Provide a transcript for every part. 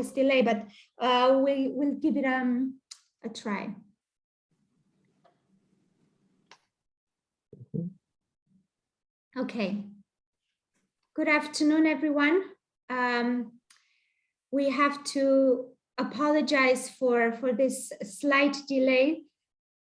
delay, but we'll give it a try. Okay. Good afternoon, everyone. We have to apologize for this slight delay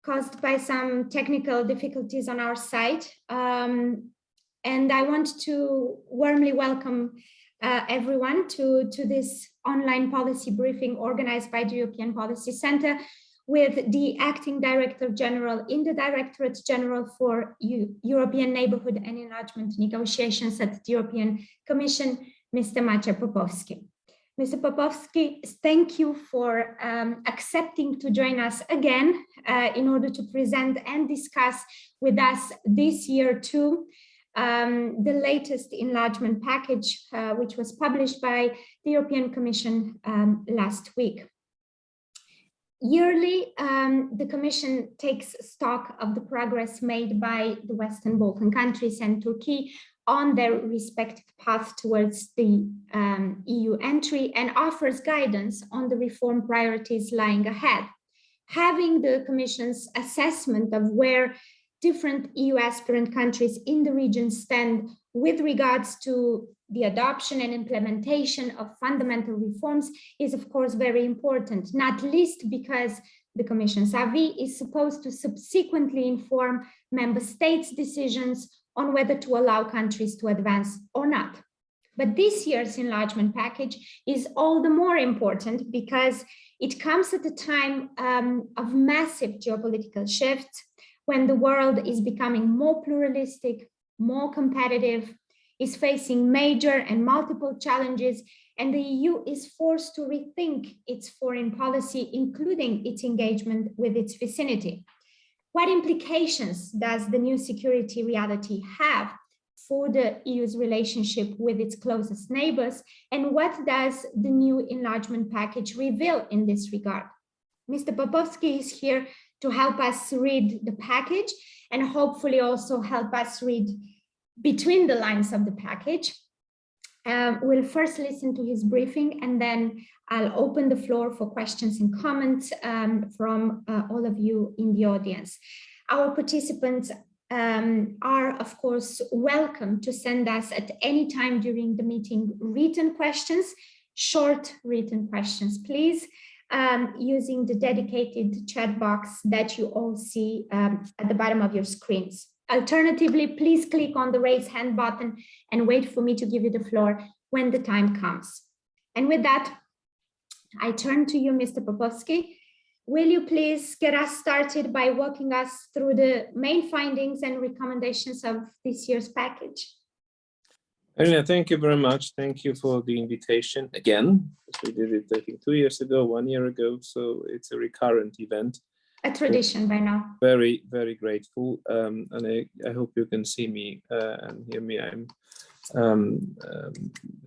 caused by some technical difficulties on our side. And I want to warmly welcome everyone to this online policy briefing organized by the European Policy Center with the Acting Director General in the Directorate General for European Neighbourhood and Enlargement Negotiations at the European Commission, Mr. Maciej Popowski. Mr. Popowski, thank you for accepting to join us again in order to present and discuss with us this year too the latest enlargement package, which was published by the European Commission last week. Yearly, the Commission takes stock of the progress made by the Western Balkan countries and Turkey on their respective path towards the EU entry and offers guidance on the reform priorities lying ahead. Having the Commission's assessment of where different EU aspirant countries in the region stand with regards to the adoption and implementation of fundamental reforms is of course very important, not least because the Commission's avis is supposed to subsequently inform member states' decisions on whether to allow countries to advance or not. But this year's enlargement package is all the more important because it comes at a time of massive geopolitical shifts, when the world is becoming more pluralistic, more competitive, is facing major and multiple challenges, and the EU is forced to rethink its foreign policy, including its engagement with its vicinity. What implications does the new security reality have for the EU's relationship with its closest neighbors, and what does the new enlargement package reveal in this regard? Mr. Popowski is here to help us read the package and hopefully also help us read between the lines of the package. We'll first listen to his briefing and then I'll open the floor for questions and comments from all of you in the audience. Our participants are of course welcome to send us at any time during the meeting written questions, short written questions, please. Using the dedicated chat box that you all see at the bottom of your screens. Alternatively, please click on the raise hand button and wait for me to give you the floor when the time comes. And with that, I turn to you, Mr. Popowski. Will you please get us started by walking us through the main findings and recommendations of this year's package? Corina, thank you very much. Thank you for the invitation again. We did it, I think, 2 years ago, 1 year ago, so it's a recurrent event. A tradition by now. Very, very grateful, and I hope you can see me and hear me. I'm a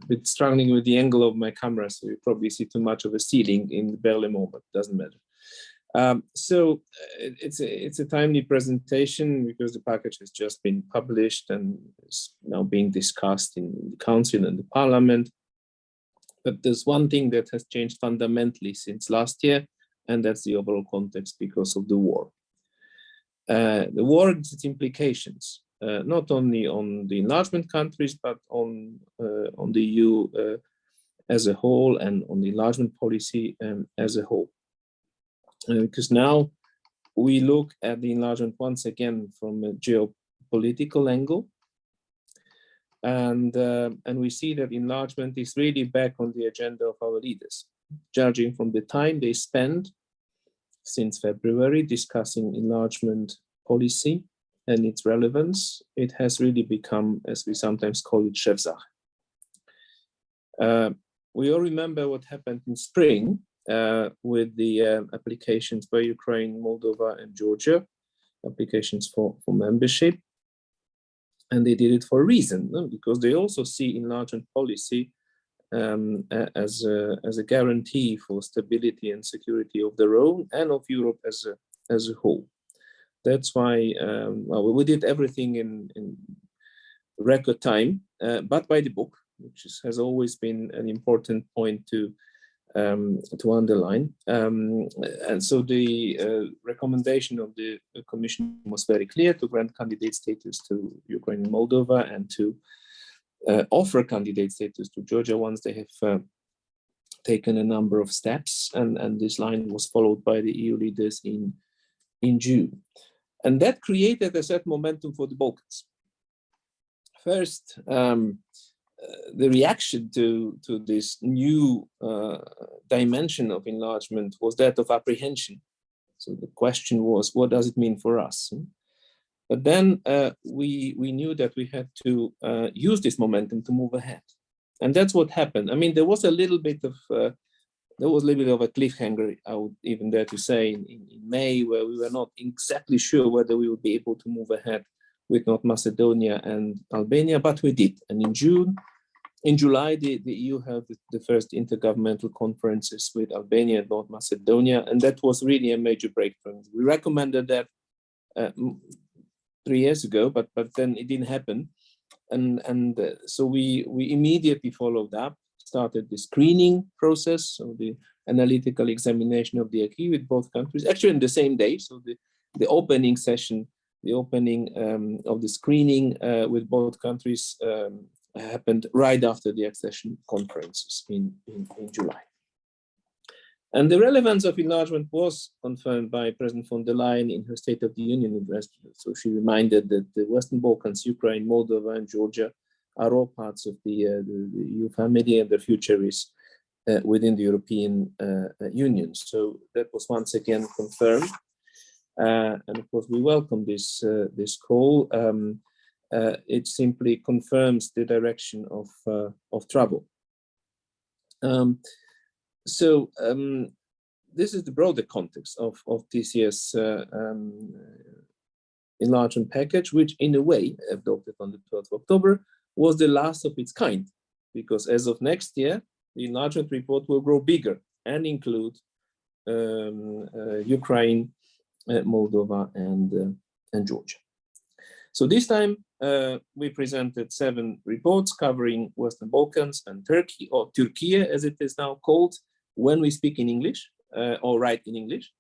bit struggling with the angle of my camera, so you probably see too much of a ceiling in the Berlin, but doesn't matter. So it's a timely presentation because the package has just been published and is now being discussed in the Council and the Parliament. But there's one thing that has changed fundamentally since last year, and that's the overall context because of the war. The war and its implications, not only on the enlargement countries, but on the EU as a whole and on the enlargement policy as a whole. Because now we look at the enlargement once again from a geopolitical angle, and we see that enlargement is really back on the agenda of our leaders, judging from the time they spend since February discussing enlargement policy and its relevance. It has really become, as we sometimes call it, Chefsache. We all remember what happened in spring with the applications by Ukraine, Moldova, and Georgia, applications for membership. And they did it for a reason, because they also see enlargement policy as a guarantee for stability and security of their own and of Europe as a whole. That's why well, we did everything in record time, but by the book, which has always been an important point to to underline. And so the recommendation of the Commission was very clear: to grant candidate status to Ukraine and Moldova, and to offer candidate status to Georgia once they have taken a number of steps. And this line was followed by the EU leaders in June. And that created a certain momentum for the Balkans. First, the reaction to this new dimension of enlargement was that of apprehension. So the question was, what does it mean for us? But then we knew that we had to use this momentum to move ahead, and that's what happened. I mean, there was a little bit of a cliffhanger, I would even dare to say, in May, where we were not exactly sure whether we would be able to move ahead with North Macedonia and Albania, but we did. And in July, the EU held the first intergovernmental conferences with Albania and North Macedonia, and that was really a major breakthrough. We recommended that 3 years ago, but then it didn't happen, and so we immediately followed up, started the screening process, so the analytical examination of the acquis with both countries, actually in the same day. So the opening session, the opening of the screening with both countries happened right after the accession conferences in July. And the relevance of enlargement was confirmed by President von der Leyen in her State of the Union address. So she reminded that the Western Balkans, Ukraine, Moldova, and Georgia are all parts of the EU family, and their future is within the European Union. So that was once again confirmed. And of course, we welcome this call. It simply confirms the direction of travel. This is the broader context of this year's enlargement package, which in a way, adopted on the 12th of October, was the last of its kind, because as of next year, the enlargement report will grow bigger and include Ukraine, Moldova, and Georgia. So this time, we presented 7 reports covering Western Balkans and Turkey, or Turkey as it is now called when we speak in English or write in English.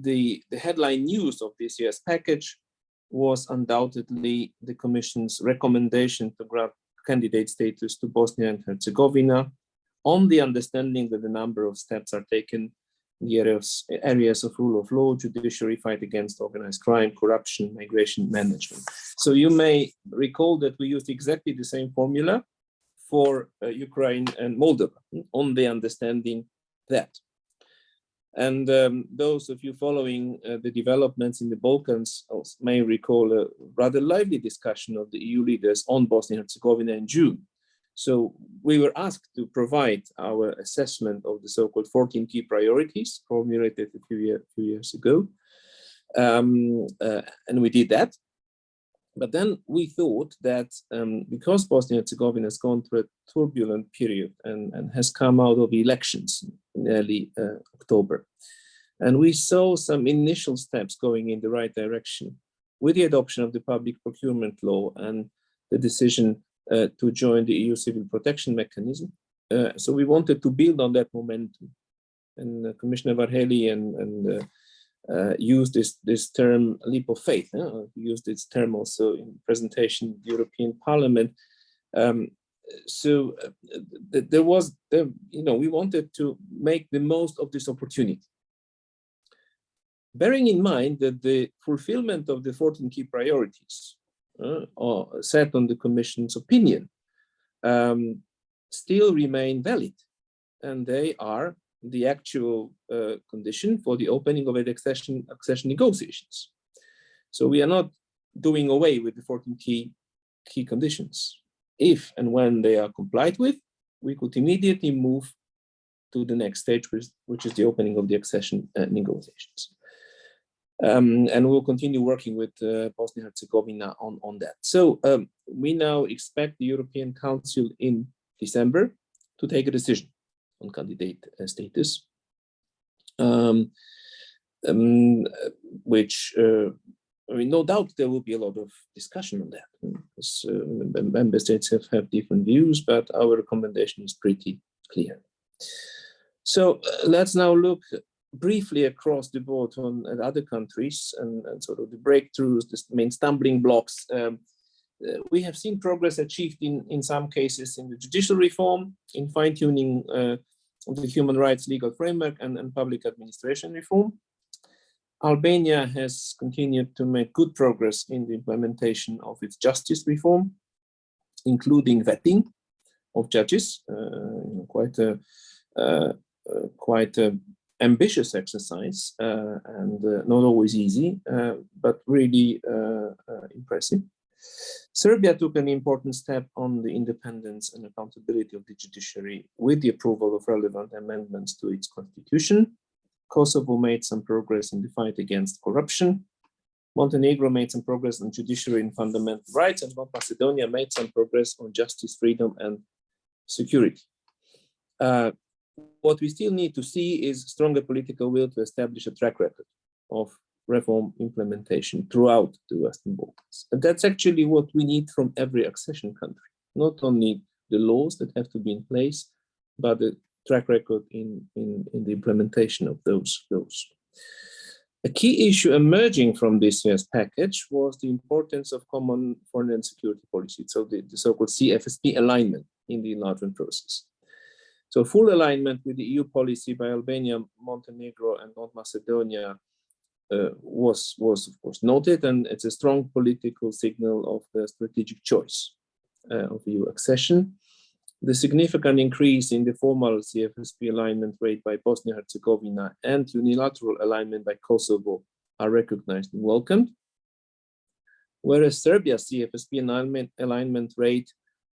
The headline news of this year's package was undoubtedly the Commission's recommendation to grant candidate status to Bosnia and Herzegovina, on the understanding that a number of steps are taken in the areas of rule of law, judiciary, fight against organized crime, corruption, migration management. So you may recall that we used exactly the same formula for Ukraine and Moldova, on the understanding that. And those of you following the developments in the Balkans may recall a rather lively discussion of the EU leaders on Bosnia and Herzegovina in June. So we were asked to provide our assessment of the so-called 14 key priorities formulated a few years ago. And we did that. But then we thought that because Bosnia and Herzegovina has gone through a turbulent period and has come out of elections in early October, and we saw some initial steps going in the right direction with the adoption of the public procurement law and the decision to join the EU civil protection mechanism. So we wanted to build on that momentum. And Commissioner Varhelyi and used this term leap of faith. Used this term also in presentation in the European Parliament. We wanted to make the most of this opportunity, bearing in mind that the fulfillment of the 14 key priorities set on the Commission's opinion still remain valid, and they are the actual condition for the opening of the accession negotiations. So we are not doing away with the 14 key conditions. If and when they are complied with, we could immediately move to the next stage, which is the opening of the accession negotiations. And we'll continue working with Bosnia and Herzegovina on that. So we now expect the European Council in December to take a decision on candidate status, which I mean, no doubt there will be a lot of discussion on that, because member states have different views, but our recommendation is pretty clear. So let's now look briefly across the board at other countries and sort of the breakthroughs, the main stumbling blocks. We have seen progress achieved in some cases in the judicial reform, in fine-tuning of the human rights legal framework and public administration reform. Albania has continued to make good progress in the implementation of its justice reform, including vetting of judges, quite a ambitious exercise and not always easy, but really impressive. Serbia took an important step on the independence and accountability of the judiciary with the approval of relevant amendments to its constitution. Kosovo made some progress in the fight against corruption. Montenegro made some progress on judiciary and fundamental rights, and North Macedonia made some progress on justice, freedom, and security. What we still need to see is stronger political will to establish a track record of reform implementation throughout the Western Balkans. And that's actually what we need from every accession country, not only the laws that have to be in place, but the track record in the implementation of those laws. A key issue emerging from this year's package was the importance of common foreign and security policy, so the so-called CFSP alignment in the enlargement process. So full alignment with the EU policy by Albania, Montenegro, and North Macedonia was of course noted, and it's a strong political signal of the strategic choice of EU accession. The significant increase in the formal CFSP alignment rate by Bosnia-Herzegovina and unilateral alignment by Kosovo are recognized and welcomed, whereas Serbia's CFSP alignment rate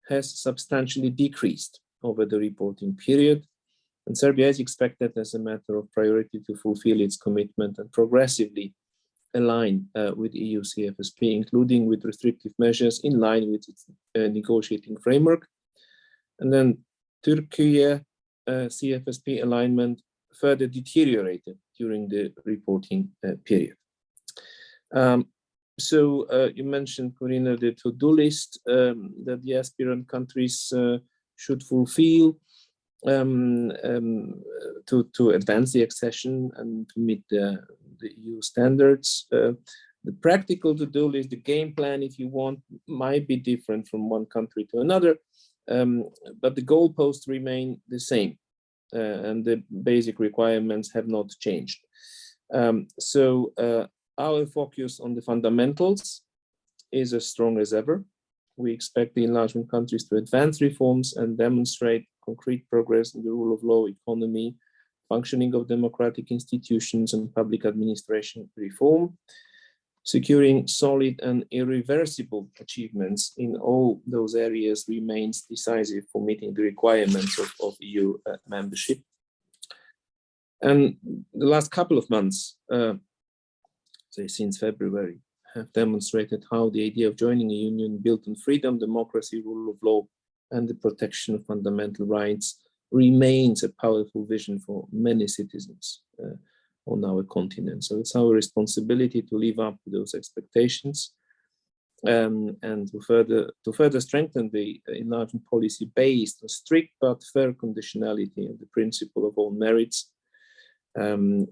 has substantially decreased over the reporting period, and Serbia is expected as a matter of priority to fulfill its commitment and progressively align with EU CFSP, including with restrictive measures in line with its negotiating framework. And then Turkey CFSP alignment further deteriorated during the reporting period. You mentioned, Corina, the to-do list that the aspirant countries should fulfill to advance the accession and to meet the EU standards. The practical to-do list, the game plan, if you want, might be different from one country to another, but the goalposts remain the same, and the basic requirements have not changed. Our focus on the fundamentals is as strong as ever. We expect the enlargement countries to advance reforms and demonstrate concrete progress in the rule of law, economy, functioning of democratic institutions, and public administration reform. Securing solid and irreversible achievements in all those areas remains decisive for meeting the requirements of EU membership. And the last couple of months, say since February, have demonstrated how the idea of joining a union built on freedom, democracy, rule of law, and the protection of fundamental rights remains a powerful vision for many citizens on our continent. So it's our responsibility to live up to those expectations and to further strengthen the enlargement policy based on strict but fair conditionality and the principle of all merits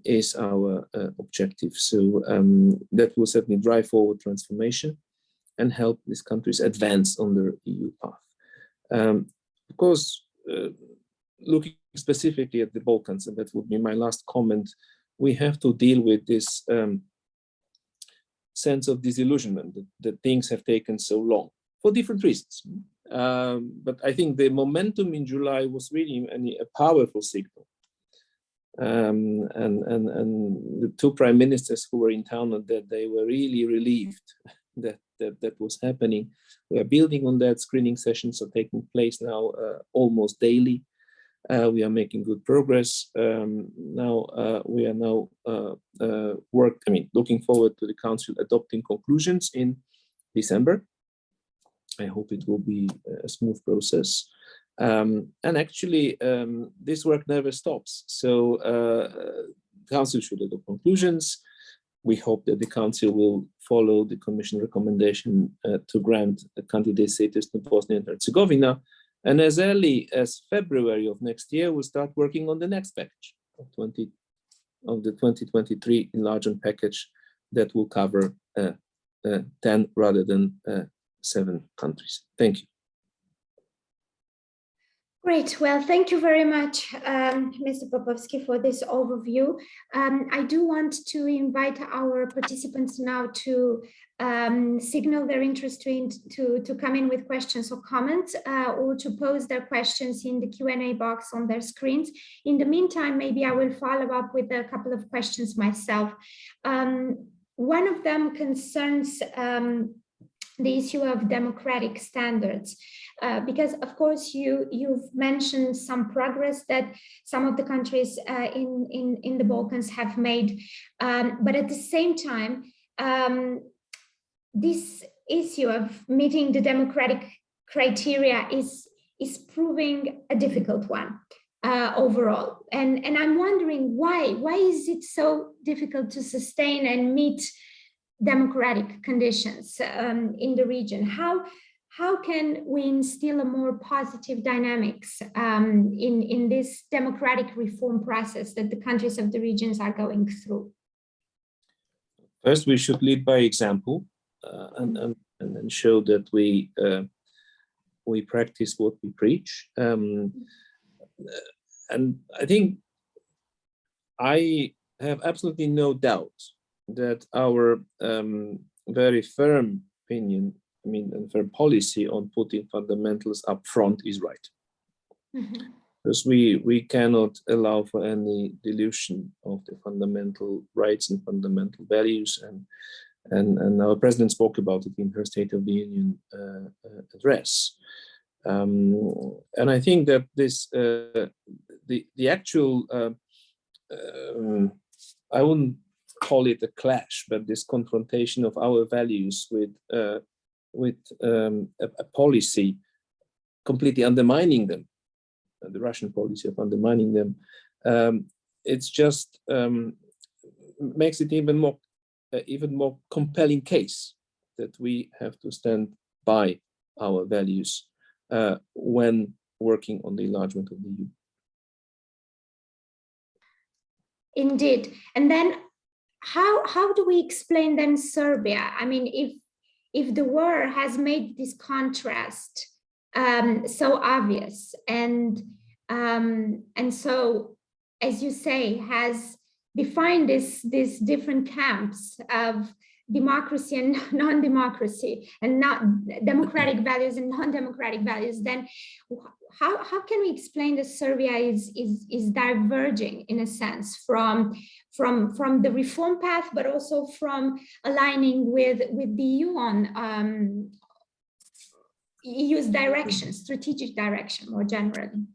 is our objective. So that will certainly drive forward transformation and help these countries advance on their EU path. Of course, looking specifically at the Balkans, and that would be my last comment, we have to deal with this sense of disillusionment that things have taken so long for different reasons. But I think the momentum in July was really a powerful signal. And the two prime ministers who were in town on that day were really relieved that was happening. We are building on that. Screening sessions are taking place now almost daily. We are making good progress. We are looking forward to the Council adopting conclusions in December. I hope it will be a smooth process. And actually, this work never stops. So Council should adopt conclusions. We hope that the Council will follow the Commission recommendation to grant a candidate status to Bosnia and Herzegovina. And as early as February of next year, we'll start working on the next package of the 2023 enlargement package that will cover 10 rather than 7 countries. Thank you. Great. Well, thank you very much, Mr. Popowski, for this overview. I do want to invite our participants now to signal their interest to come in with questions or comments, or to pose their questions in the Q&A box on their screens. In the meantime, maybe I will follow up with a couple of questions myself. One of them concerns the issue of democratic standards, because of course you've mentioned some progress that some of the countries in the Balkans have made, but at the same time, this issue of meeting the democratic criteria is proving a difficult one overall, and I'm wondering why is it so difficult to sustain and meet democratic conditions in the region? How can we instill a more positive dynamics in this democratic reform process that the countries of the regions are going through? First, we should lead by example and show that we practice what we preach. And I think I have absolutely no doubt that our very firm opinion, and firm policy on putting fundamentals up front is right. Mm-hmm. Because we cannot allow for any dilution of the fundamental rights and fundamental values, and our president spoke about it in her State of the Union address. And I think that this the actual I wouldn't call it a clash, but this confrontation of our values with a policy completely undermining them, the Russian policy of undermining them, it's just makes it even more compelling case that we have to stand by our values when working on the enlargement of the EU. Indeed, and then how do we explain then Serbia? I mean, if the war has made this contrast so obvious, and so, as you say, has defined these different camps of democracy and non-democracy, and not democratic values and non-democratic values, then how can we explain that Serbia is diverging in a sense from the reform path, but also from aligning with the EU on EU's direction, strategic direction more generally?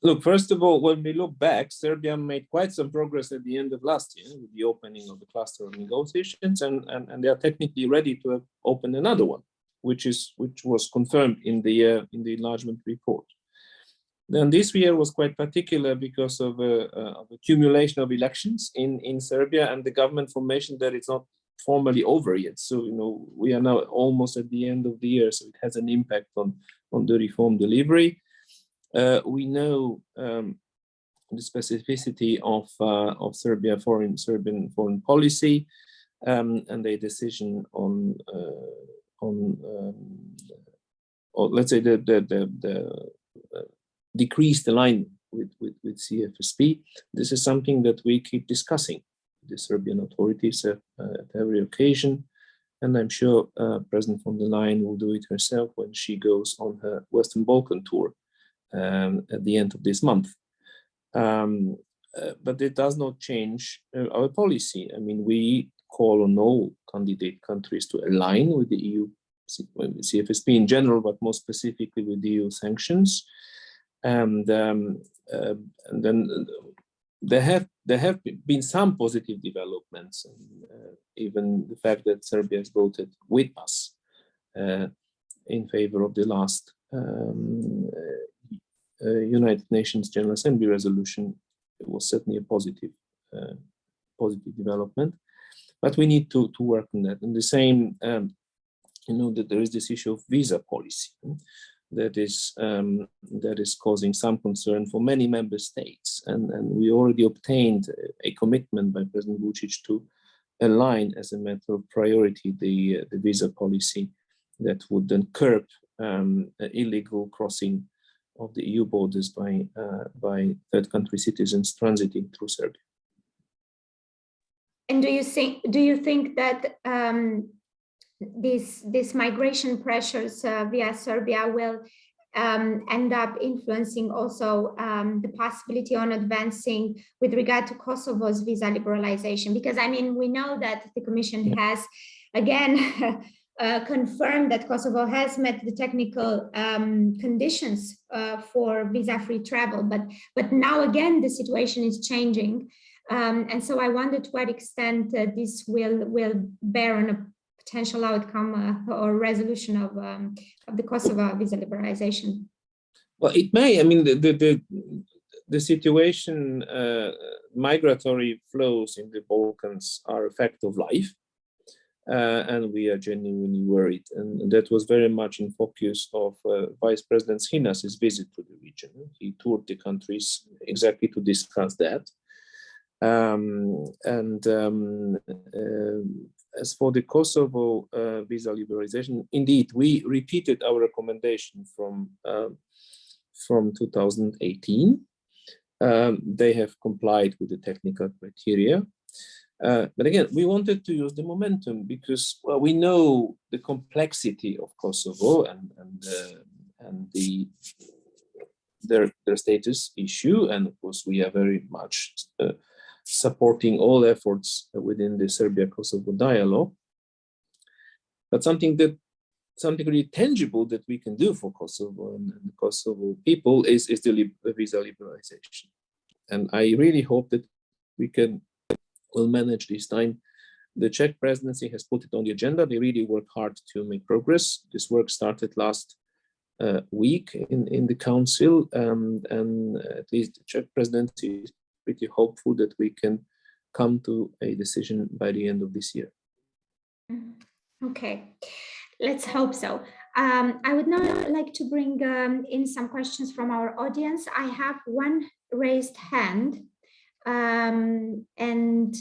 Look, first of all, when we look back, Serbia made quite some progress at the end of last year with the opening of the cluster of negotiations, and they are technically ready to open another one, which was confirmed in the enlargement report. Then this year was quite particular because of accumulation of elections in Serbia and the government formation that it's not formally over yet. So we are now almost at the end of the year, so it has an impact on the reform delivery. We know the specificity of Serbian foreign policy and a decision on or let's say the decreased alignment with CFSP. This is something that we keep discussing with the Serbian authorities at every occasion, and I'm sure President von der Leyen will do it herself when she goes on her Western Balkan tour at the end of this month. But it does not change our policy. I mean, we call on all candidate countries to align with the EU, CFSP in general, but more specifically with the EU sanctions. And then there have been some positive developments, even the fact that Serbia has voted with us in favor of the last United Nations General Assembly resolution. It was certainly a positive development. But we need to work on that. And the same, that there is this issue of visa policy that is causing some concern for many member states. And we already obtained a commitment by President Vučić to align as a matter of priority the visa policy that would then curb illegal crossing of the EU borders by third country citizens transiting through Serbia. And do you think that these migration pressures via Serbia will end up influencing also the possibility on advancing with regard to Kosovo's visa liberalization? Because I mean, we know that the Commission has again confirmed that Kosovo has met the technical conditions for visa-free travel, but now again the situation is changing, and so I wonder to what extent this will bear on a potential outcome or resolution of the Kosovo visa liberalization. Well, it may. I mean, the situation, migratory flows in the Balkans are a fact of life. And we are genuinely worried. And that was very much in focus of Vice President Schinas' visit to the region. He toured the countries exactly to discuss that. As for the Kosovo visa liberalization, indeed, we repeated our recommendation from 2018. They have complied with the technical criteria. But again, we wanted to use the momentum because, well, we know the complexity of Kosovo and their status issue, and of course we are very much supporting all efforts within the Serbia-Kosovo dialogue. But something really tangible that we can do for Kosovo and the Kosovo people is the visa liberalization, and I really hope that we'll manage this time. The Czech presidency has put it on the agenda. They really work hard to make progress. This work started last week in the council, and at least the Czech presidency is pretty hopeful that we can come to a decision by the end of this year. Okay, let's hope so. I would now like to bring in some questions from our audience. I have one raised hand. And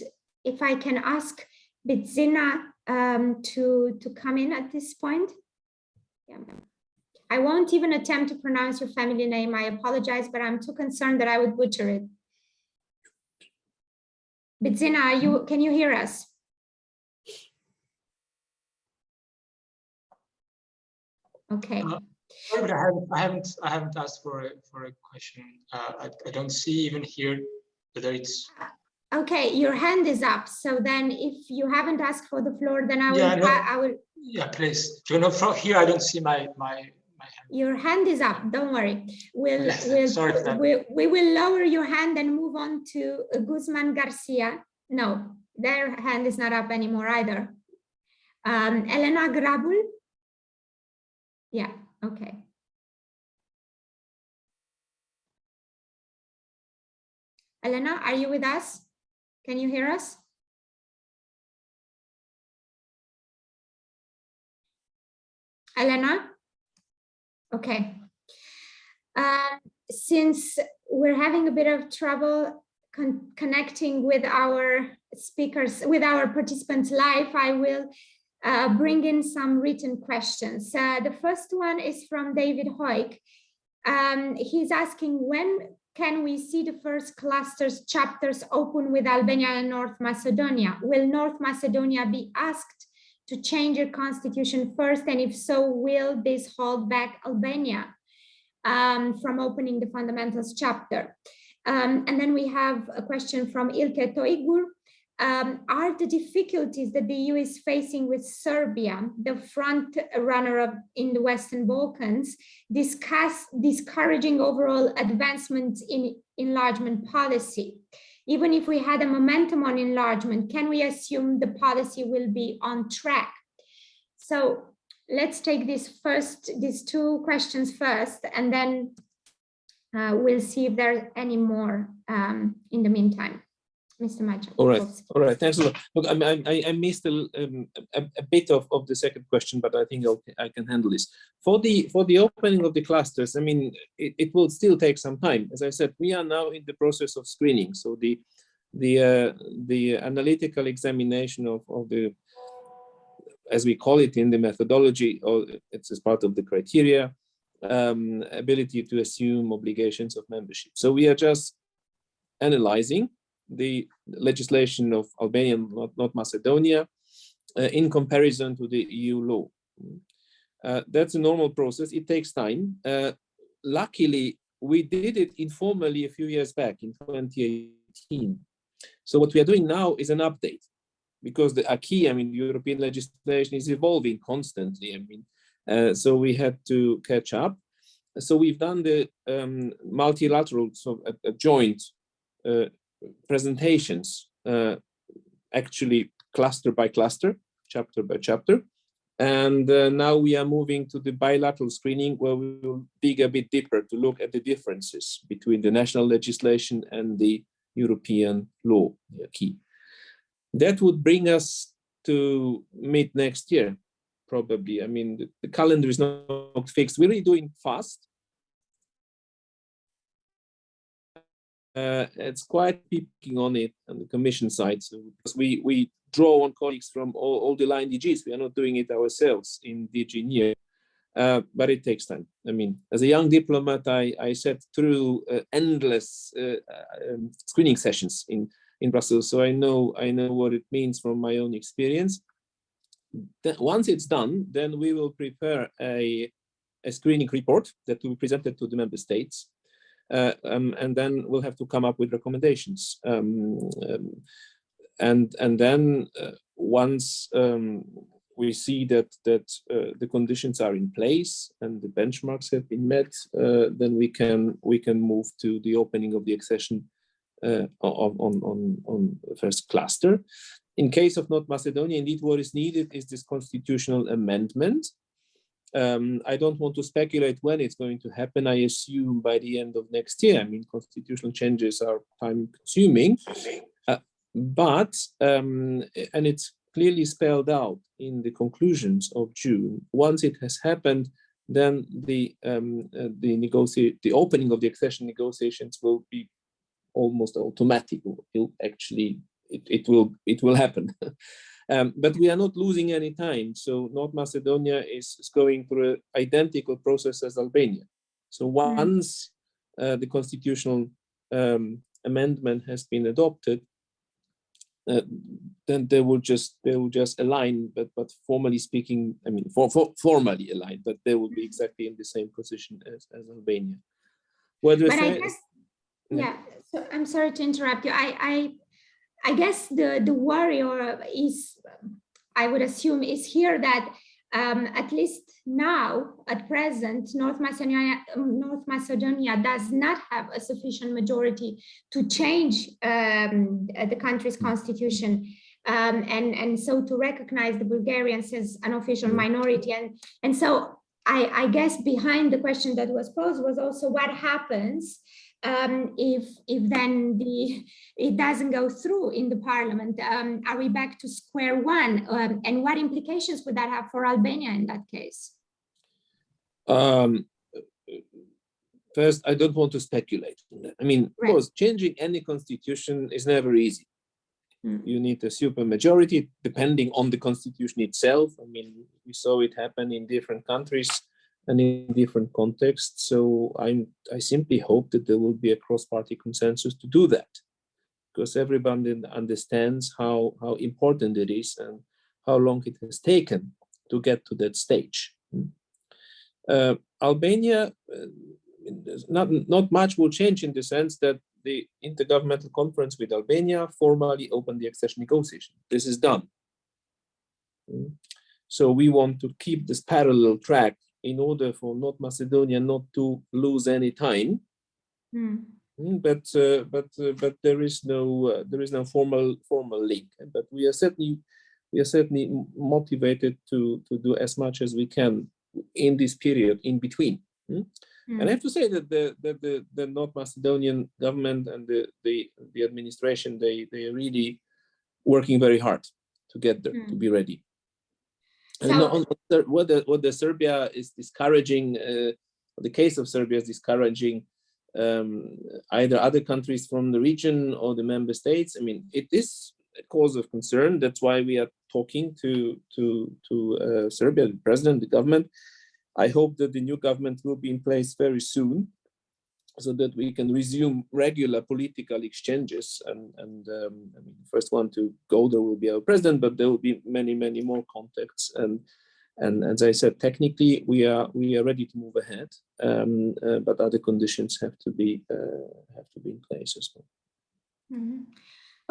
if I can ask Bidzina to come in at this point. Yeah. I won't even attempt to pronounce your family name. I apologize, but I'm too concerned that I would butcher it. Bidzina, can you hear us? Okay. But I haven't asked for a question. I don't see even here whether it's okay. Your hand is up. So then, if you haven't asked for the floor, then I will. Yeah, please. From here, I don't see my hand. Your hand is up. Don't worry. Sorry. We will lower your hand and move on to Guzman Garcia. No, their hand is not up anymore either. Elena Grabul. Yeah. Okay. Elena, are you with us? Can you hear us? Elena? Okay. Since we're having a bit of trouble connecting with our speakers, with our participants live, I will bring in some written questions. The first one is from David Hoyk. He's asking, when can we see the first chapters open with Albania and North Macedonia? Will North Macedonia be asked to change their constitution first? And if so, will this hold back Albania from opening the fundamentals chapter? And then we have a question from Ilke Toigur. Are the difficulties that the EU is facing with Serbia, the front runner in the Western Balkans, discouraging overall advancements in enlargement policy? Even if we had a momentum on enlargement, can we assume the policy will be on track? So let's take these two questions first, and then we'll see if there are any more in the meantime. Mr. Maciej. All right. Thanks a lot. Look, I missed a bit of the second question, but I think I can handle this. For the opening of the clusters, I mean, it will still take some time. As I said, we are now in the process of screening. So the analytical examination of the, as we call it in the methodology, or it's as part of the criteria, ability to assume obligations of membership. So we are just analyzing the legislation of Albania and North Macedonia in comparison to the EU law. That's a normal process. It takes time. Luckily, we did it informally a few years back in 2018. So what we are doing now is an update, because the acquis, I mean, European legislation is evolving constantly. I mean, so we had to catch up. So we've done the multilateral, so a joint presentations, actually cluster by cluster, chapter by chapter. And now we are moving to the bilateral screening, where we will dig a bit deeper to look at the differences between the national legislation and the European law, the acquis. That would bring us to mid next year, probably. I mean, the calendar is not fixed. We're really doing fast. It's quite picking on it on the Commission side. So because we draw on colleagues from all the line DGs. We are not doing it ourselves in DG NEAR, but it takes time. I mean, as a young diplomat, I sat through endless screening sessions in Brussels, so I know what it means from my own experience. Once it's done, then we will prepare a screening report that will be presented to the member states. And then we'll have to come up with recommendations. And then once we see that the conditions are in place and the benchmarks have been met, then we can move to the opening of the accession on the first cluster. In case of North Macedonia, indeed, what is needed is this constitutional amendment. I don't want to speculate when it's going to happen. I assume by the end of next year. I mean, constitutional changes are time-consuming, and it's clearly spelled out in the conclusions of June. Once it has happened, then the opening of the accession negotiations will be almost automatic. It will happen. But we are not losing any time. So North Macedonia is going through an identical process as Albania. So once the constitutional amendment has been adopted, then they will just align, but formally speaking, I mean, formally align, but they will be exactly in the same position as Albania. Yeah. So I'm sorry to interrupt you. I guess the worry, or is, I would assume, is here that at least now, at present, North Macedonia does not have a sufficient majority to change the country's constitution, and so to recognize the Bulgarians as an official minority. And so I guess behind the question that was posed was also what happens if then it doesn't go through in the parliament. Are we back to square one? And what implications would that have for Albania in that case? First, I don't want to speculate. I mean, of course, changing any constitution is never easy. You need a super majority depending on the constitution itself. I mean, we saw it happen in different countries and in different contexts. So I simply hope that there will be a cross-party consensus to do that, because everybody understands how important it is and how long it has taken to get to that stage. Albania, not much will change in the sense that the Intergovernmental Conference with Albania formally opened the accession negotiation. This is done. So we want to keep this parallel track in order for North Macedonia not to lose any time. But there is no formal link. But we are certainly motivated to do as much as we can in this period in between. And I have to say that the North Macedonian government and the administration, they are really working very hard to get there, to be ready. And what the Serbia is discouraging, the case of Serbia is discouraging either other countries from the region or the member states. I mean, it is a cause of concern. That's why we are talking to Serbia, the president, the government. I hope that the new government will be in place very soon, so that we can resume regular political exchanges. And I mean, the first one to go there will be our president, but there will be many more contacts. And as I said, technically we are ready to move ahead, but other conditions have to be in place as well. Mm-hmm.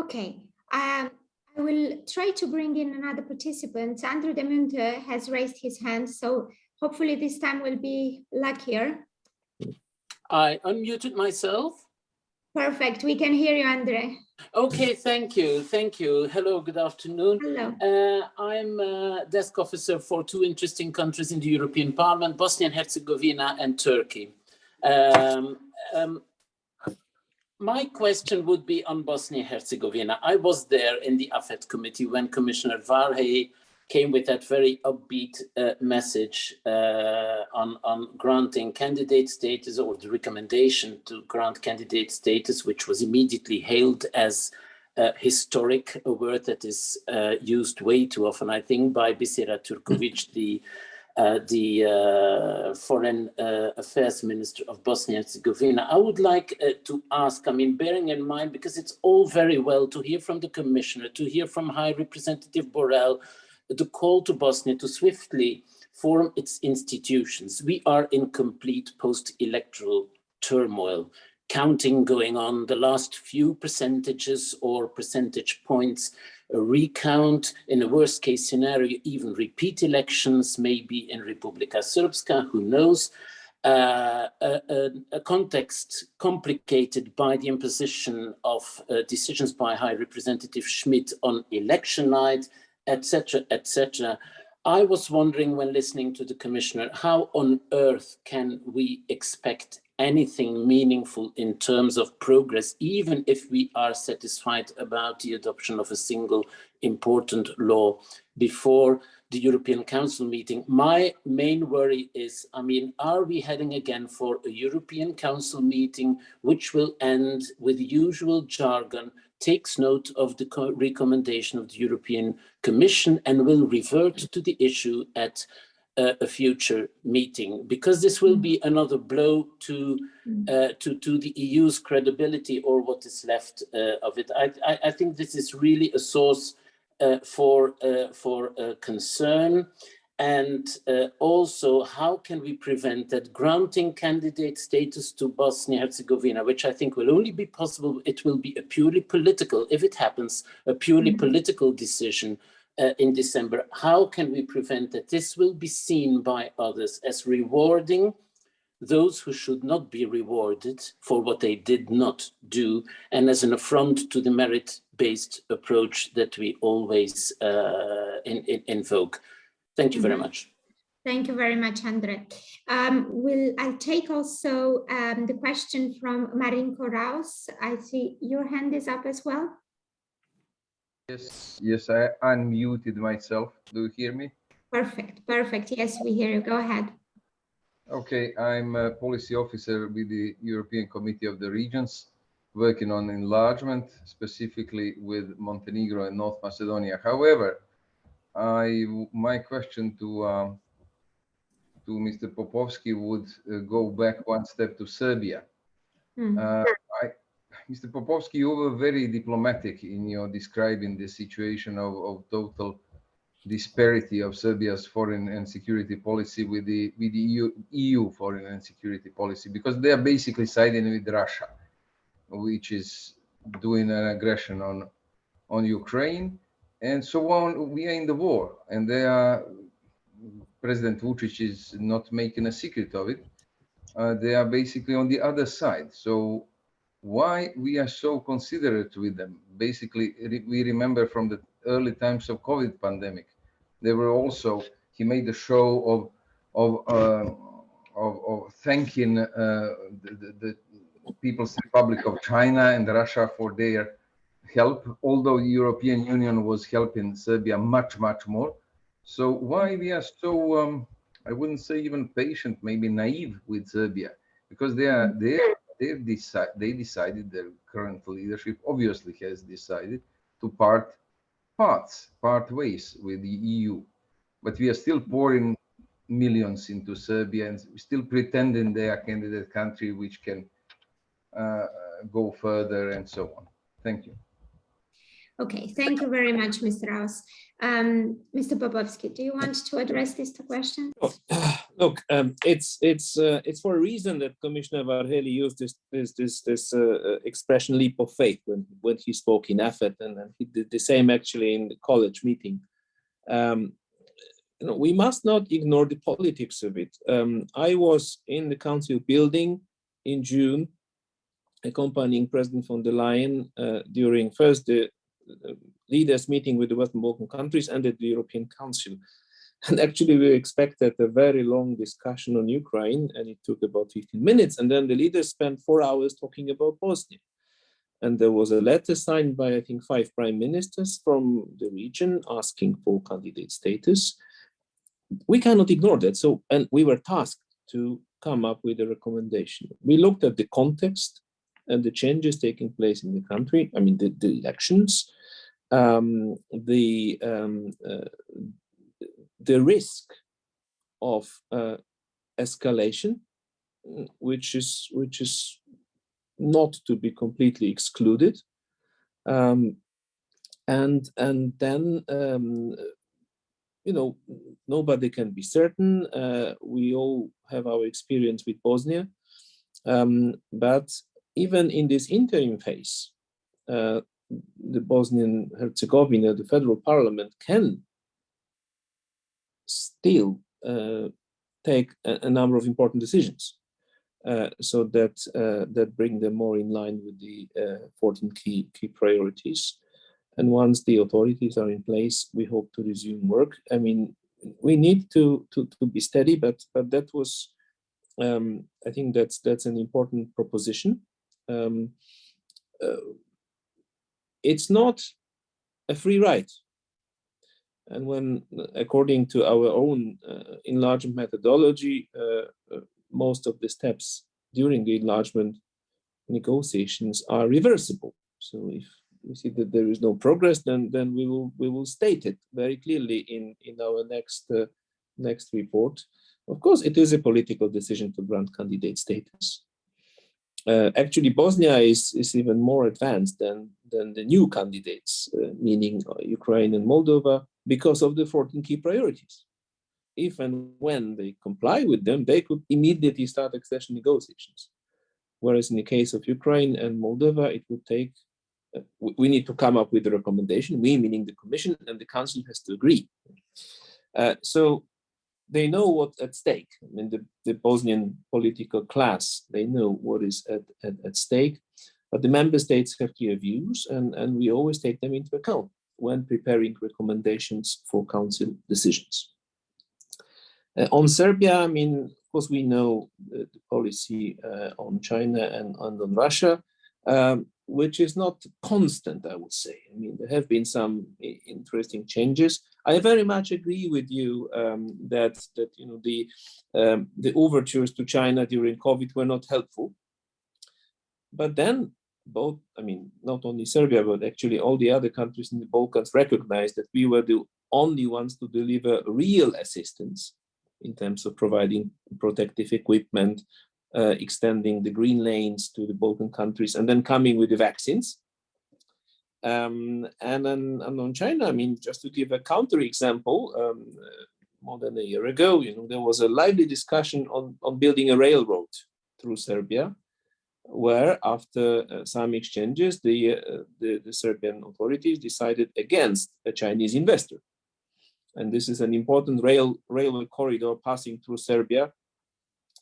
Okay. I will try to bring in another participant. Andrew de Munter has raised his hand, so hopefully this time will be luckier. I unmuted myself. Perfect. We can hear you, Andre. Okay, thank you. Thank you. Hello, good afternoon. Hello. I'm a desk officer for two interesting countries in the European Parliament, Bosnia and Herzegovina and Turkey. My question would be on Bosnia and Herzegovina. I was there in the AFET committee when Commissioner Varhey came with that very upbeat message on granting candidate status, or the recommendation to grant candidate status, which was immediately hailed as historic, a word that is used way too often, I think, by Bisera Turkovic, the Foreign Affairs Minister of Bosnia and Herzegovina. I would like to ask, I mean, bearing in mind, because it's all very well to hear from the Commissioner, to hear from High Representative Borrell, the call to Bosnia to swiftly form its institutions. We are in complete post-electoral turmoil, counting going on, the last few percentages or percentage points, a recount, in a worst case scenario, even repeat elections, maybe in Republika Srpska, who knows. A context complicated by the imposition of decisions by High Representative Schmidt on election night, etc., etc. I was wondering, when listening to the Commissioner, how on earth can we expect anything meaningful in terms of progress, even if we are satisfied about the adoption of a single important law before the European Council meeting? My main worry is, I mean, are we heading again for a European Council meeting which will end with the usual jargon, takes note of the recommendation of the European Commission, and will revert to the issue at a future meeting? Because this will be another blow to the EU's credibility, or what is left of it. I think this is really a source for concern. And also, how can we prevent that granting candidate status to Bosnia and Herzegovina, which I think will only be possible, it will be a purely political, if it happens, a purely political decision in December. How can we prevent that this will be seen by others as rewarding those who should not be rewarded for what they did not do, and as an affront to the merit-based approach that we always invoke? Thank you very much. Thank you very much, Andre. I'll take also the question from Marinko Raus. I see your hand is up as well. Yes, I unmuted myself. Do you hear me? Perfect. Yes, we hear you. Go ahead. Okay, I'm a policy officer with the European Committee of the Regions, working on enlargement, specifically with Montenegro and North Macedonia. However, my question to Mr. Popowski would go back one step to Serbia. Mr. Popowski, you were very diplomatic in your describing the situation of total disparity of Serbia's foreign and security policy with the EU foreign and security policy, because they are basically siding with Russia, which is doing an aggression on Ukraine, and so on. We are in the war, and President Vučić is not making a secret of it. They are basically on the other side. So why we are so considerate with them? Basically, we remember from the early times of COVID pandemic, they were also, he made a show of thanking the People's Republic of China and Russia for their help, although the European Union was helping Serbia much more. So why we are so I wouldn't say even patient, maybe naive with Serbia, because they decided, the current leadership obviously has decided to part ways with the EU, but we are still pouring millions into Serbia and still pretending they are a candidate country which can go further and so on. Thank you. Okay, thank you very much, Mr. Raus. Mr. Popowski, do you want to address these two questions? Look, it's for a reason that Commissioner Varhelyi used this expression "leap of faith" when he spoke in AFET, and he did the same actually in the college meeting. We must not ignore the politics of it. I was in the council building in June, accompanying President von der Leyen during first the leaders meeting with the Western Balkan countries and at the European Council. And actually we expected a very long discussion on Ukraine, and it took about 15 minutes. And then the leaders spent 4 hours talking about Bosnia. And there was a letter signed by, I think, 5 prime ministers from the region asking for candidate status. We cannot ignore that. So, and we were tasked to come up with a recommendation. We looked at the context and the changes taking place in the country. I mean, the elections, the risk of escalation, which is not to be completely excluded, and then nobody can be certain. We all have our experience with Bosnia, but even in this interim phase, the Bosnian Herzegovina, the federal parliament, can still take a number of important decisions, so that bring them more in line with the 14 key priorities. And once the authorities are in place, we hope to resume work. I mean, we need to be steady, but that was, I think that's an important proposition. It's not a free ride. And when, according to our own enlargement methodology, most of the steps during the enlargement negotiations are reversible. So if we see that there is no progress, then we will state it very clearly in our next report. Of course, it is a political decision to grant candidate status. Actually, Bosnia is even more advanced than the new candidates, meaning Ukraine and Moldova, because of the 14 key priorities. If and when they comply with them, they could immediately start accession negotiations. Whereas in the case of Ukraine and Moldova, it would take, we need to come up with a recommendation, we meaning the Commission, and the Council has to agree. So they know what's at stake. I mean, the Bosnian political class, they know what is at stake, but the member states have clear views, and we always take them into account when preparing recommendations for Council decisions. On Serbia, I mean, of course, we know the policy on China and on Russia, which is not constant, I would say. I mean, there have been some interesting changes. I very much agree with you that the overtures to China during COVID were not helpful. But then both, I mean, not only Serbia, but actually all the other countries in the Balkans recognized that we were the only ones to deliver real assistance in terms of providing protective equipment, extending the green lanes to the Balkan countries, and then coming with the vaccines. And on China, I mean, just to give a counter example, more than a year ago, there was a lively discussion on building a railroad through Serbia, where after some exchanges, the Serbian authorities decided against a Chinese investor. And this is an important railway corridor passing through Serbia,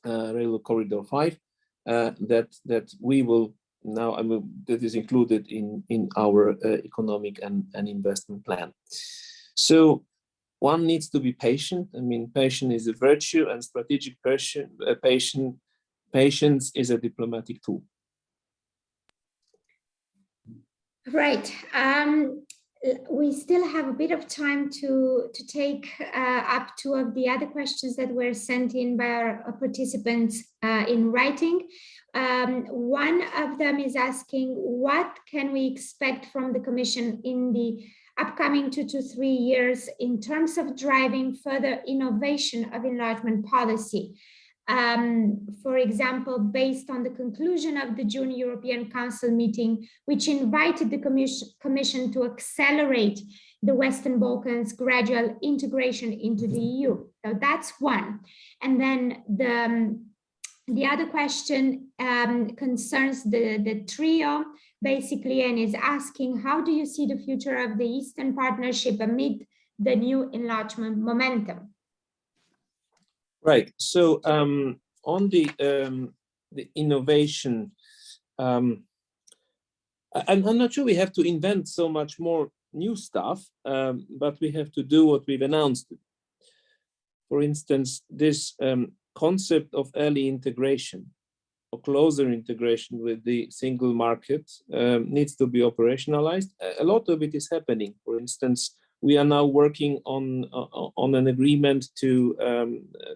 Railway Corridor 5, that we will now, I mean, that is included in our economic and investment plan. So One needs to be patient. I mean, patience is a virtue, and strategic patience is a diplomatic tool. Right. We still have a bit of time to take up two of the other questions that were sent in by our participants in writing. One of them is asking, what can we expect from the Commission in the upcoming 2 to 3 years in terms of driving further innovation of enlargement policy? For example, based on the conclusion of the June European Council meeting, which invited the Commission to accelerate the Western Balkans' gradual integration into the EU. So that's one. And then the other question concerns the trio, basically, and is asking, how do you see the future of the Eastern Partnership amid the new enlargement momentum? Right. So on the innovation, I'm not sure we have to invent so much more new stuff, but we have to do what we've announced. For instance, this concept of early integration or closer integration with the single market needs to be operationalized. A lot of it is happening. For instance, we are now working on an agreement to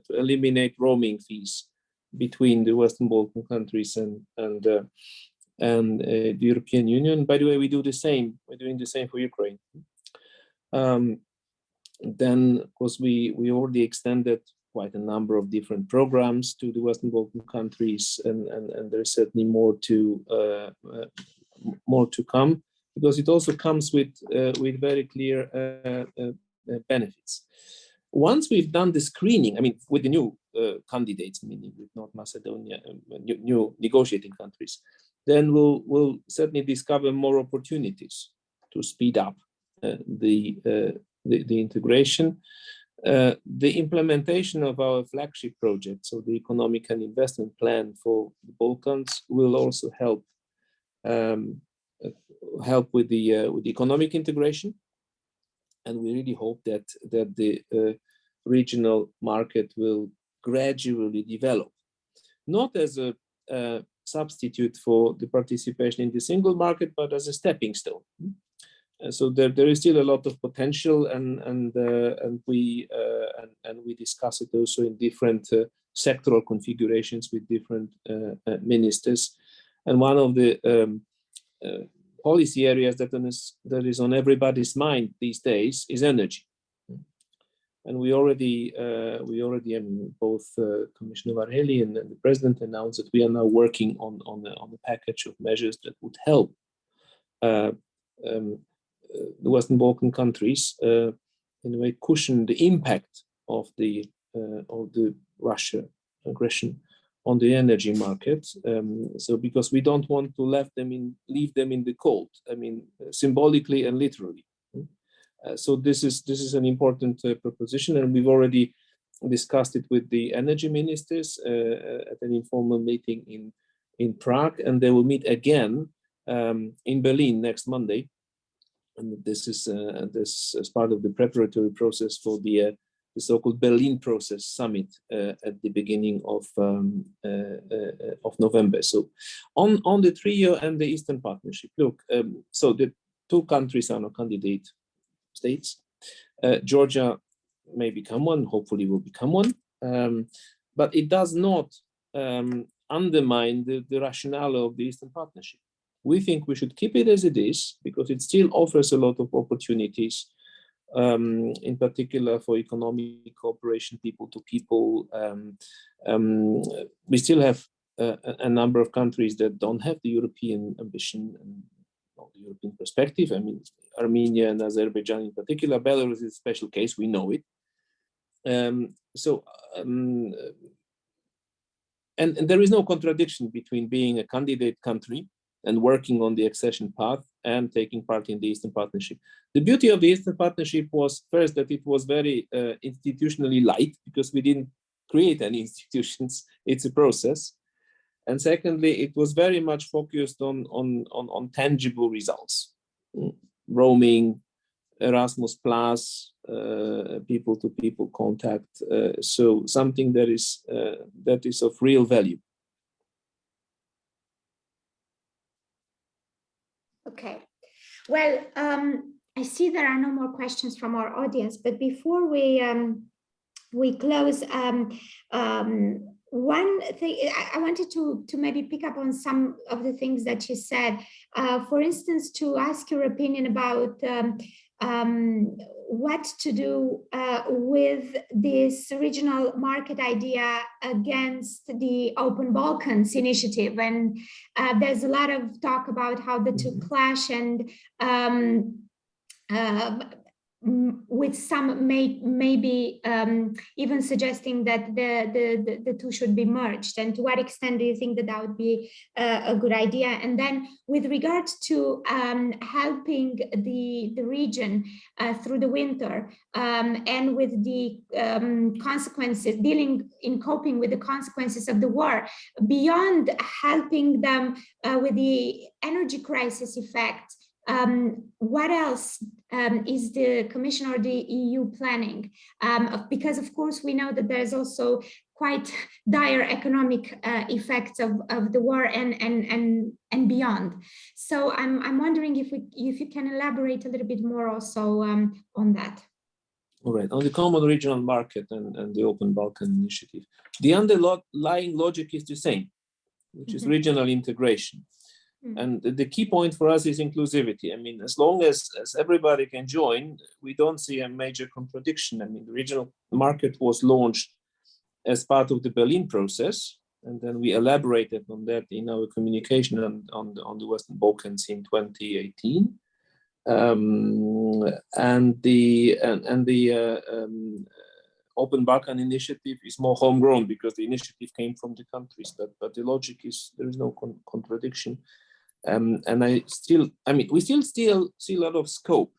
eliminate roaming fees between the Western Balkan countries and the European Union. By the way, we do the same. We're doing the same for Ukraine. Then, of course, we already extended quite a number of different programs to the Western Balkan countries, and there's certainly more to come, because it also comes with very clear benefits. Once we've done the screening, I mean, with the new candidates, meaning with North Macedonia, new negotiating countries, then we'll certainly discover more opportunities to speed up the integration. The implementation of our flagship project, so the economic and investment plan for the Balkans, will also help with the economic integration, and we really hope that the regional market will gradually develop, not as a substitute for the participation in the single market, but as a stepping stone. So there is still a lot of potential, and we discuss it also in different sectoral configurations with different ministers. And one of the policy areas that is on everybody's mind these days is energy. And we already, I mean, both Commissioner Varhelyi and the President announced that we are now working on a package of measures that would help the Western Balkan countries in a way cushion the impact of the Russia aggression on the energy market. So because we don't want to leave them in the cold, I mean, symbolically and literally. So this is an important proposition, and we've already discussed it with the energy ministers at an informal meeting in Prague, and they will meet again in Berlin next Monday. And this is as part of the preparatory process for the so-called Berlin Process Summit at the beginning of November. So on the trio and the Eastern Partnership, look, so the two countries are now candidate states. Georgia may become one, hopefully will become one, but it does not undermine the rationale of the Eastern Partnership. We think we should keep it as it is because it still offers a lot of opportunities, in particular for economic cooperation, people to people. We still have a number of countries that don't have the European ambition and the European perspective. I mean, Armenia and Azerbaijan in particular. Belarus is a special case, we know it. And there is no contradiction between being a candidate country and working on the accession path and taking part in the Eastern Partnership. The beauty of the Eastern Partnership was first that it was very institutionally light because we didn't create any institutions, it's a process. And secondly, it was very much focused on tangible results. Roaming, Erasmus Plus, people-to-people contact. So something that is of real value. Okay. Well, I see there are no more questions from our audience, but before we close, one thing I wanted to maybe pick up on some of the things that you said. For instance, to ask your opinion about what to do with this regional market idea against the Open Balkans initiative. And there's a lot of talk about how the two clash, and with some maybe even suggesting that the two should be merged. And to what extent do you think that would be a good idea? And then with regard to helping the region through the winter, and with the consequences, coping with the consequences of the war, beyond helping them with the energy crisis effect, what else is the Commission or the EU planning? Because of course we know that there's also quite dire economic effects of the war and beyond. So I'm wondering if you can elaborate a little bit more also on that. All right, on the common regional market and the Open Balkan initiative, the underlying logic is the same, which is regional integration. And the key point for us is inclusivity. I mean, as long as everybody can join, we don't see a major contradiction. I mean, the regional market was launched as part of the Berlin process, and then we elaborated on that in our communication on the Western Balkans in 2018. And the Open Balkan initiative is more homegrown because the initiative came from the countries, but the logic is there is no contradiction. And we still see a lot of scope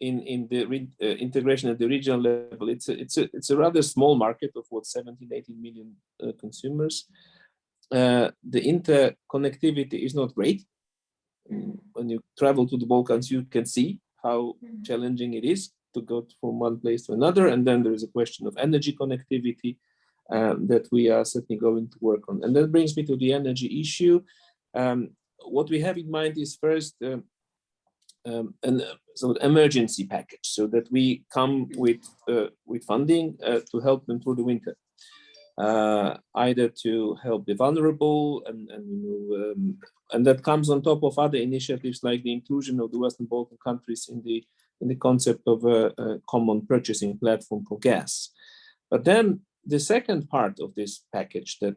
in the integration at the regional level. It's a rather small market of 17-18 million consumers. The interconnectivity is not great. When you travel to the Balkans, you can see how challenging it is to go from one place to another. And then there is a question of energy connectivity that we are certainly going to work on. And that brings me to the energy issue. What we have in mind is first an sort of emergency package, so that we come with funding to help them through the winter, either to help the vulnerable, and that comes on top of other initiatives like the inclusion of the Western Balkan countries in the concept of a common purchasing platform for gas. But then the second part of this package that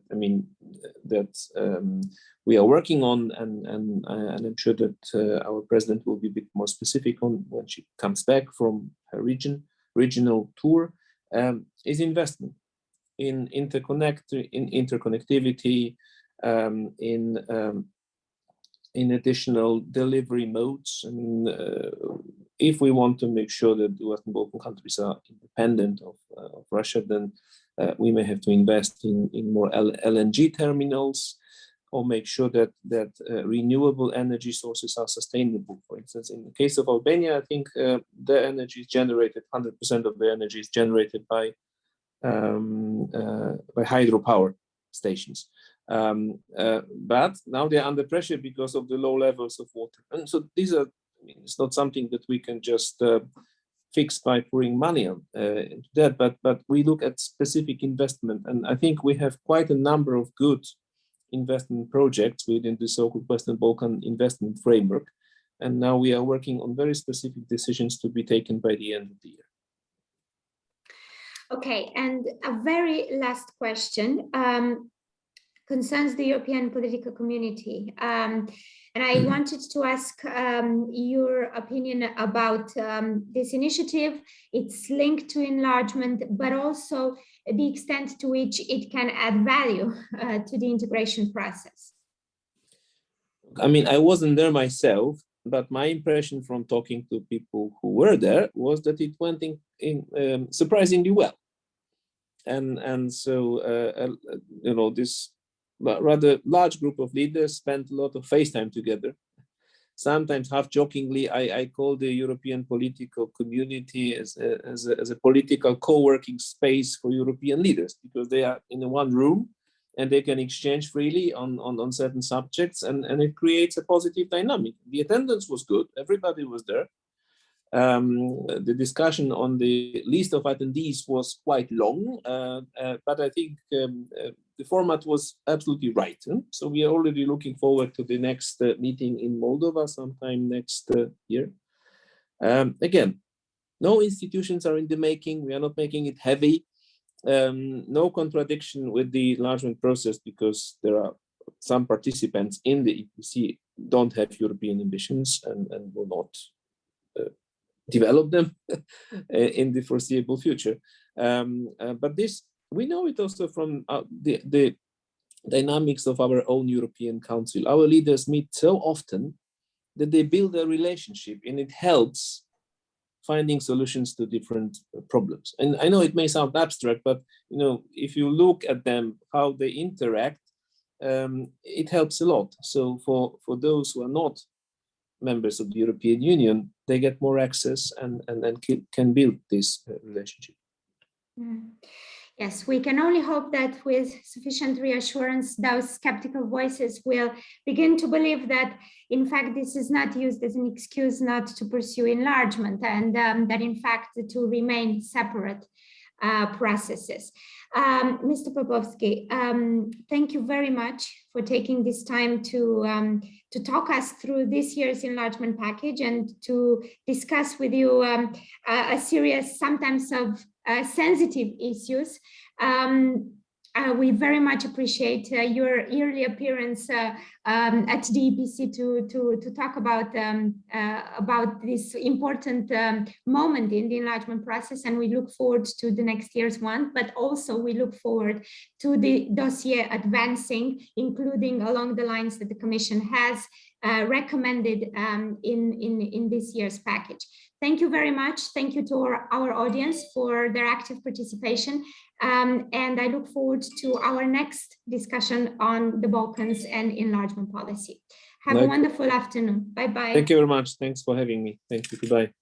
we are working on, and I'm sure that our president will be a bit more specific on when she comes back from her regional tour, is investment in interconnectivity, in additional delivery modes. I mean, if we want to make sure that the Western Balkan countries are independent of Russia, then we may have to invest in more LNG terminals, or make sure that renewable energy sources are sustainable. For instance, in the case of Albania, I think the energy is generated, 100% of the energy is generated by hydropower stations. But now they're under pressure because of the low levels of water. And so these are, it's not something that we can just fix by pouring money into that, but we look at specific investment. And I think we have quite a number of good investment projects within the so-called Western Balkan investment framework. And now we are working on very specific decisions to be taken by the end of the year. Okay, and a very last question concerns the European political community. And I wanted to ask your opinion about this initiative. It's linked to enlargement, but also the extent to which it can add value to the integration process. I mean, I wasn't there myself, but my impression from talking to people who were there was that it went in surprisingly well. And so, this rather large group of leaders spent a lot of face time together sometimes half jokingly, I call the European political community as a political co-working space for European leaders, because they are in one room and they can exchange freely on certain subjects, and it creates a positive dynamic. The attendance was good, everybody was there. The discussion on the list of attendees was quite long, but I think the format was absolutely right. So we are already looking forward to the next meeting in Moldova sometime next year. Again, no institutions are in the making. We are not making it heavy. No contradiction with the enlargement process, because there are some participants in the EPC don't have European ambitions and will not develop them in the foreseeable future. But this, we know it also from the dynamics of our own European Council. Our leaders meet so often that they build a relationship, and it helps finding solutions to different problems. And I know it may sound abstract, but if you look at them, how they interact, it helps a lot. So for those who are not members of the European Union, they get more access and can build this relationship. Yes, we can only hope that with sufficient reassurance, those skeptical voices will begin to believe that, in fact, this is not used as an excuse not to pursue enlargement, and that, in fact, to remain separate processes. Mr. Popowski, thank you very much for taking this time to talk us through this year's enlargement package and to discuss with you a series, sometimes of sensitive issues. We very much appreciate your yearly appearance at the EPC to talk about this important moment in the enlargement process, and we look forward to the next year's one, but also we look forward to the dossier advancing, including along the lines that the Commission has recommended in this year's package. Thank you very much. Thank you to our audience for their active participation. And I look forward to our next discussion on the Balkans and enlargement policy. Have a wonderful afternoon. Bye-bye. Thank you very much. Thanks for having me. Thank you. Goodbye.